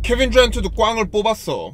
케빈 듀란트도 꽝을 뽑았어.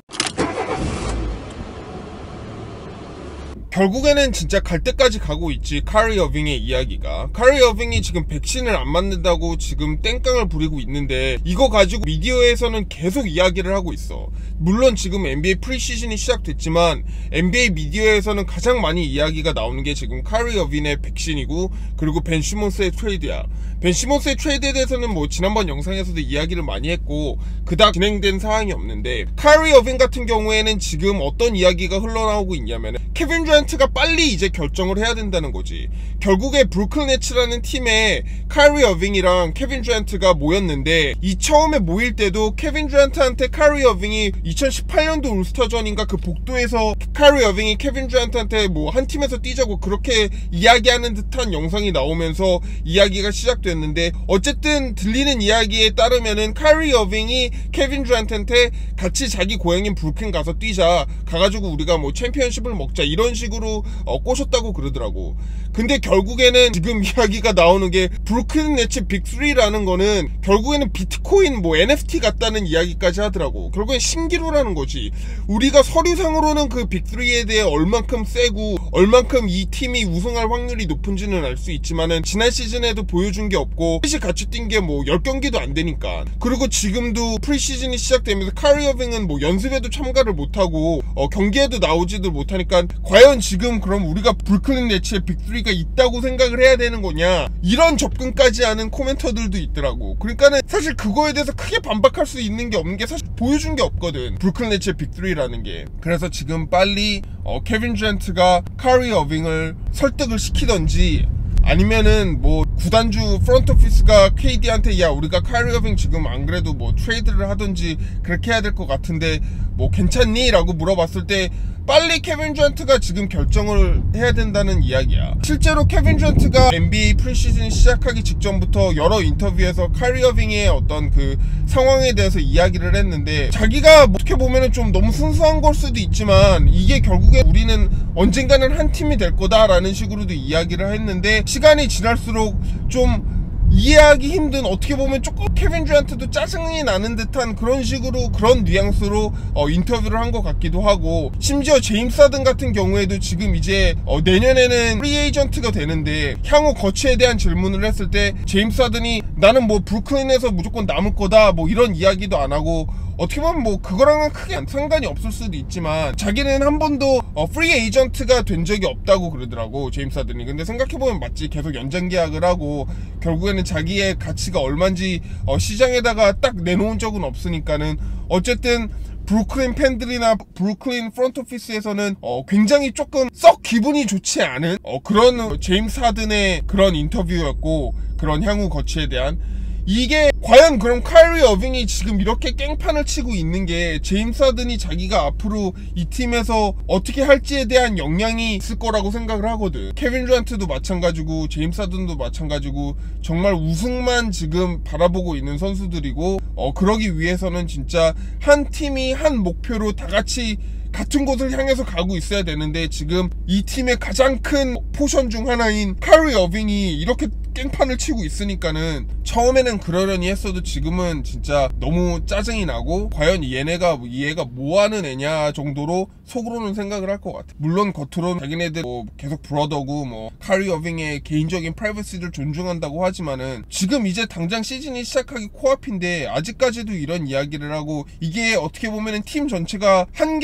결국에는 진짜 갈 때까지 가고 있지. 카이리 어빙의 이야기가. 카이리 어빙이 지금 백신을 안 맞는다고 지금 땡깡을 부리고 있는데 이거 가지고 미디어에서는 계속 이야기를 하고 있어. 물론 지금 NBA 프리시즌이 시작됐지만 NBA 미디어에서는 가장 많이 이야기가 나오는 게 지금 카이리 어빙의 백신이고, 그리고 벤 시몬스의 트레이드야. 벤 시몬스의 트레이드에 대해서는 뭐 지난번 영상에서도 이야기를 많이 했고 그닥 진행된 사항이 없는데, 카이리 어빙 같은 경우에는 지금 어떤 이야기가 흘러나오고 있냐면 케빈 듀란트가 빨리 이제 결정을 해야 된다는 거지. 결국에 브루클린 네츠라는 팀에 카이리 어빙이랑 케빈 듀란트가 모였는데, 이 처음에 모일 때도 케빈 듀란트한테 카이리 어빙이 2018년도 올스터전인가 그 복도에서 카이리 어빙이 케빈 듀란트한테 뭐 한 팀에서 뛰자고 그렇게 이야기하는 듯한 영상이 나오면서 이야기가 시작됐는데, 어쨌든 들리는 이야기에 따르면은 카이리 어빙이 케빈 듀란트한테 같이 자기 고향인 브루클린 가서 뛰자, 가가지고 우리가 뭐 챔피언십을 먹자, 이런 식으로 꼬셨다고 그러더라고. 근데 결국에는 지금 이야기가 나오는 게 브루클린 네츠 빅3라는 거는 결국에는 비트코인 뭐 NFT 같다는 이야기까지 하더라고. 결국엔 신기루라는 거지. 우리가 서류상으로는 그 빅3에 대해 얼만큼 세고 얼만큼 이 팀이 우승할 확률이 높은지는 알 수 있지만은 지난 시즌에도 보여준 게 없고 셋이 같이 뛴 게 뭐 10경기도 안 되니까. 그리고 지금도 프리시즌이 시작되면서 카이리 어빙은 뭐 연습에도 참가를 못하고 경기에도 나오지도 못하니까 과연 지금 그럼 우리가 브루클린 네츠의 빅3가 있다고 생각을 해야 되는 거냐, 이런 접근까지 하는 코멘터들도 있더라고. 그러니까는 사실 그거에 대해서 크게 반박할 수 있는 게 없는 게, 사실 보여준 게 없거든, 브루클린 네츠의 빅3라는 게. 그래서 지금 빨리 케빈 듀란트가 카이리 어빙을 설득을 시키던지, 아니면은 뭐 구단주 프런트 오피스가 KD한테 야 우리가 카이리 어빙 지금 안 그래도 뭐 트레이드를 하던지 그렇게 해야 될 것 같은데 뭐 괜찮니? 라고 물어봤을 때 빨리 케빈 듀란트가 지금 결정을 해야 된다는 이야기야. 실제로 케빈 듀란트가 NBA 프리시즌 시작하기 직전부터 여러 인터뷰에서 카이리 어빙의 어떤 그 상황에 대해서 이야기를 했는데, 자기가 어떻게 보면은 좀 너무 순수한 걸 수도 있지만 이게 결국에 우리는 언젠가는 한 팀이 될 거다라는 식으로도 이야기를 했는데, 시간이 지날수록 좀 이해하기 힘든, 어떻게 보면 조금 케빈 듀란트도 짜증이 나는 듯한 그런 식으로, 그런 뉘앙스로 인터뷰를 한 것 같기도 하고, 심지어 제임스 하든 같은 경우에도 지금 이제 내년에는 프리 에이전트가 되는데 향후 거취에 대한 질문을 했을 때 제임스 하든이 나는 뭐 브루클린에서 무조건 남을 거다 뭐 이런 이야기도 안 하고, 어떻게 보면 뭐 그거랑은 크게 상관이 없을 수도 있지만 자기는 한 번도 프리 에이전트가 된 적이 없다고 그러더라고, 제임스 하든이. 근데 생각해보면 맞지. 계속 연장 계약을 하고 결국에는 자기의 가치가 얼만지 시장에다가 딱 내놓은 적은 없으니까는, 어쨌든 브루클린 팬들이나 브루클린 프런트 오피스에서는 굉장히 조금 썩 기분이 좋지 않은 그런 제임스 하든의 그런 인터뷰였고, 그런 향후 거취에 대한. 이게 과연 그럼 카이리 어빙이 지금 이렇게 깽판을 치고 있는 게 제임스 하든이 자기가 앞으로 이 팀에서 어떻게 할지에 대한 영향이 있을 거라고 생각을 하거든. 케빈 듀란트도 마찬가지고 제임스 하든도 마찬가지고 정말 우승만 지금 바라보고 있는 선수들이고, 그러기 위해서는 진짜 한 팀이 한 목표로 다 같이 같은 곳을 향해서 가고 있어야 되는데, 지금 이 팀의 가장 큰 포션 중 하나인 카이리 어빙이 이렇게 깽판을 치고 있으니까는 처음에는 그러려니 했어도 지금은 진짜 너무 짜증이 나고, 과연 얘가 뭐하는 애냐 정도로 속으로는 생각을 할 것 같아. 물론 겉으로는 자기네들 뭐 계속 브러더고 뭐 카이리 어빙의 개인적인 프라이버시를 존중한다고 하지만은 지금 이제 당장 시즌이 시작하기 코앞인데 아직까지도 이런 이야기를 하고, 이게 어떻게 보면은 팀 전체가 한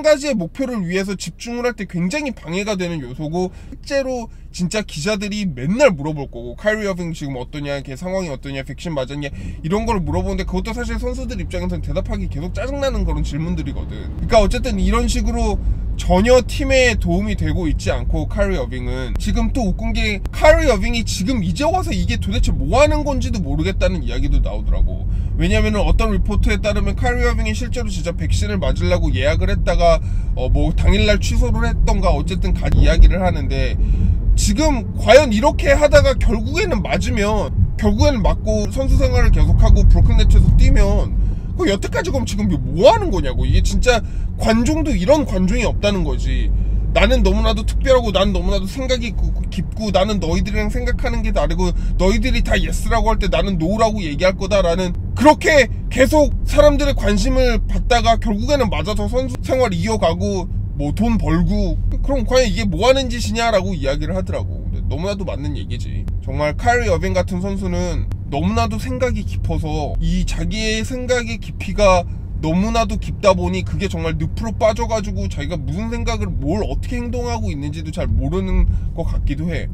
가지의 목표를 위해서 집중을 할 때 굉장히 방해가 되는 요소고, 실제로 진짜 기자들이 맨날 물어볼 거고, 카이리 어빙 지금 어떠냐, 걔 상황이 어떠냐, 백신 맞았냐, 이런 걸 물어보는데 그것도 사실 선수들 입장에서는 대답하기 계속 짜증나는 그런 질문들이거든. 그러니까 어쨌든 이런 식으로 전혀 팀에 도움이 되고 있지 않고, 카이리 어빙은 지금 또 웃긴 게 카이리 어빙이 지금 이제 와서 이게 도대체 뭐 하는 건지도 모르겠다는 이야기도 나오더라고. 왜냐면은 어떤 리포트에 따르면 카이리 어빙이 실제로 진짜 백신을 맞으려고 예약을 했다가 뭐 당일날 취소를 했던가 어쨌든 이야기를 하는데, 지금 과연 이렇게 하다가 결국에는 맞고 선수 생활을 계속하고 브루클린 네츠에서 뛰면 여태까지 그럼 지금 뭐 하는 거냐고. 이게 진짜 관중도 이런 관중이 없다는 거지. 나는 너무나도 특별하고 나는 너무나도 생각이 깊고 나는 너희들이랑 생각하는 게 다르고 너희들이 다 예스라고 할 때 나는 노라고 얘기할 거다라는, 그렇게 계속 사람들의 관심을 받다가 결국에는 맞아서 선수 생활 이어가고 뭐 돈 벌고, 그럼 과연 이게 뭐 하는 짓이냐라고 이야기를 하더라고. 근데 너무나도 맞는 얘기지. 정말 카이리 어빙 같은 선수는 너무나도 생각이 깊어서 이 자기의 생각의 깊이가 너무나도 깊다 보니 그게 정말 늪으로 빠져가지고 자기가 무슨 생각을 뭘 어떻게 행동하고 있는지도 잘 모르는 것 같기도 해.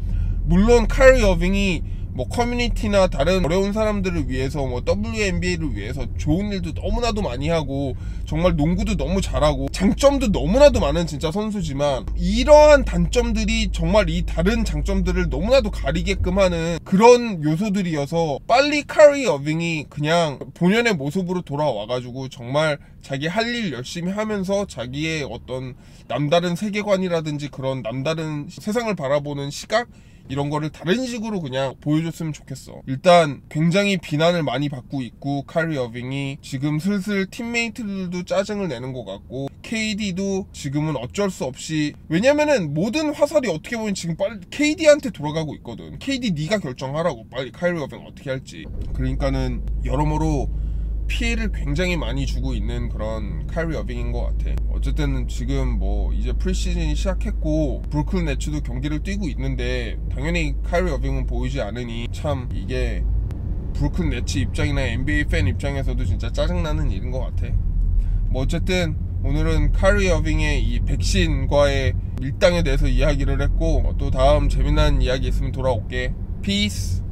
물론 카이리 어빙이 뭐 커뮤니티나 다른 어려운 사람들을 위해서 뭐 WNBA를 위해서 좋은 일도 너무나도 많이 하고 정말 농구도 너무 잘하고 장점도 너무나도 많은 진짜 선수지만, 이러한 단점들이 정말 이 다른 장점들을 너무나도 가리게끔 하는 그런 요소들이어서 빨리 카이리 어빙이 그냥 본연의 모습으로 돌아와가지고 정말 자기 할 일 열심히 하면서 자기의 어떤 남다른 세계관이라든지 그런 남다른 세상을 바라보는 시각, 이런 거를 다른 식으로 그냥 보여줬으면 좋겠어. 일단 굉장히 비난을 많이 받고 있고, 카이리 어빙이 지금 슬슬 팀메이트들도 짜증을 내는 것 같고, KD도 지금은 어쩔 수 없이, 왜냐면은 모든 화살이 어떻게 보면 지금 빨리 KD한테 돌아가고 있거든. KD 네가 결정하라고, 빨리 카이리 어빙 어떻게 할지. 그러니까는 여러모로 피해를 굉장히 많이 주고 있는 그런 카이리 어빙인 것 같아. 어쨌든 지금 뭐 이제 프리시즌이 시작했고 브루클린 네츠도 경기를 뛰고 있는데 당연히 카이리 어빙은 보이지 않으니 참 이게 브루클린 네츠 입장이나 NBA 팬 입장에서도 진짜 짜증나는 일인 것 같아. 뭐 어쨌든 오늘은 카이리 어빙의 이 백신과의 밀당에 대해서 이야기를 했고, 또 다음 재미난 이야기 있으면 돌아올게. 피스.